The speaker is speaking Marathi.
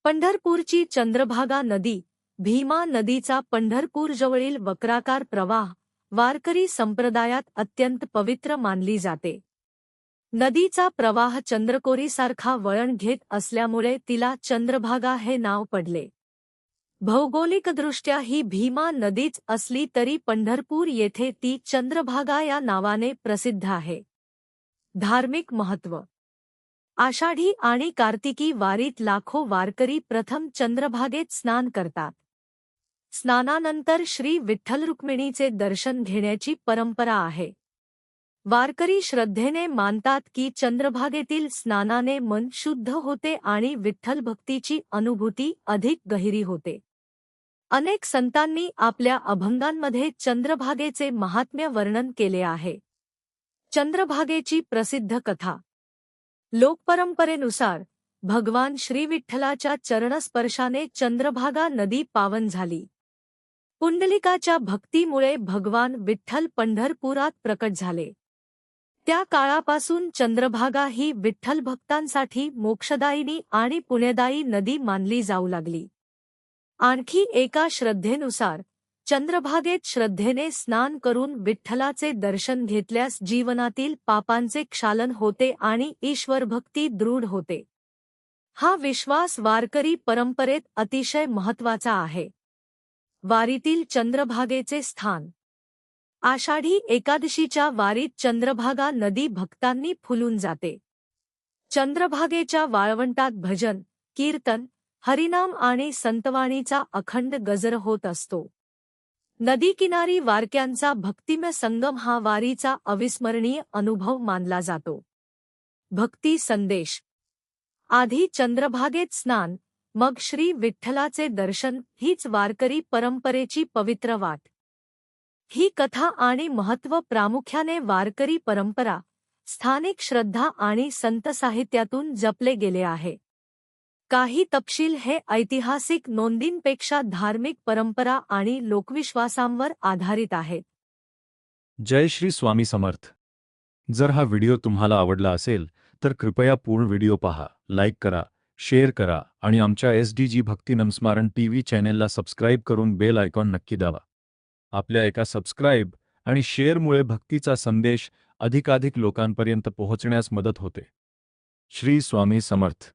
पंढरपूरची चंद्रभागा नदी, भीमा नदीचा पंढरपूरजवळील वक्राकार प्रवाह वारकरी संप्रदायात अत्यंत पवित्र मानली जाते. नदीचा प्रवाह चंद्रकोरीसारखा वळण घेत असल्यामुळे तिला चंद्रभागा हे नाव पडले. भौगोलिकदृष्ट्या ही भीमा नदीच असली तरी पंढरपूर येथे ती चंद्रभागा या नावाने प्रसिद्ध आहे. धार्मिक महत्त्व. आषाढी आणि कार्तिकी वारीत लाखो वारकरी प्रथम चंद्रभागेत स्नान करतात. स्नानानंतर श्री विठ्ठल रुक्मिणीचे दर्शन घेण्याची परंपरा आहे. वारकरी श्रद्धेने मानतात की चंद्रभागेतील स्नानाने मन शुद्ध होते आणि विठ्ठल भक्तीची अनुभूती अधिक गहिरी होते. अनेक संतांनी आपल्या अभंगांमध्ये चंद्रभागेचे महात्म्य वर्णन केले आहे. चंद्रभागेची प्रसिद्ध कथा. लोकपरंपरेनुसार भगवान श्री विठ्ठलाच्या चरणस्पर्शाने चंद्रभागा नदी पावन झाली. पुंडलिकाच्या भक्तीमुळे भगवान विठ्ठल पंढरपुरात प्रकट झाले. त्या काळापासून चंद्रभागा ही विठ्ठल भक्तांसाठी मोक्षदायिनी आणि पुण्यदायी नदी मानली जाऊ लागली. आणखी एका श्रद्धेनुसार चंद्रभागेत श्रद्धेने स्नान करून विठ्ठलाचे दर्शन घेतल्यास जीवनातील पापांचे क्षालन होते आणि ईश्वरभक्ती दृढ होते. हा विश्वास वारकरी परंपरेत अतिशय महत्त्वाचा आहे. वारीतील चंद्रभागेचे स्थान. आषाढी एकादशीच्या वारीत चंद्रभागा नदी भक्तांनी फुलून जाते. चंद्रभागेच्या वाळवंटात भजन, कीर्तन, हरिनाम आणि संतवाणीचा अखंड गजर होत असतो. नदीकिनारी वारक्यांचा भक्तिमय संगम हा वारीचा अविस्मरणीय अनुभव मानला जातो. भक्ती संदेश. आधी चंद्रभागेत स्नान, मग श्री विठ्ठलाचे दर्शन हीच वारकरी परंपरेची पवित्र वाट. ही कथा आणि महत्त्व प्रामुख्याने वारकरी परंपरा, स्थानिक श्रद्धा आणि संत साहित्यातून जपले गेले आहे. काही तपशील हे ऐतिहासिक नोंदींपेक्षा धार्मिक परंपरा आणि लोकविश्वासांवर आधारित आहेत. जय श्री स्वामी समर्थ. जर हा व्हिडिओ तुम्हाला आवडला असेल तर कृपया पूर्ण व्हिडिओ पहा, लाईक करा, शेअर करा आणि आमच्या SDG भक्ती नमस्मारण TV चॅनेलला सबस्क्राईब करून बेल आयकॉन नक्की दाबा. आपल्या एका सबस्क्राईब आणि शेअरमुळे भक्तीचा संदेश अधिकाधिक लोकांपर्यंत पोहोचण्यास मदत होते. श्री स्वामी समर्थ.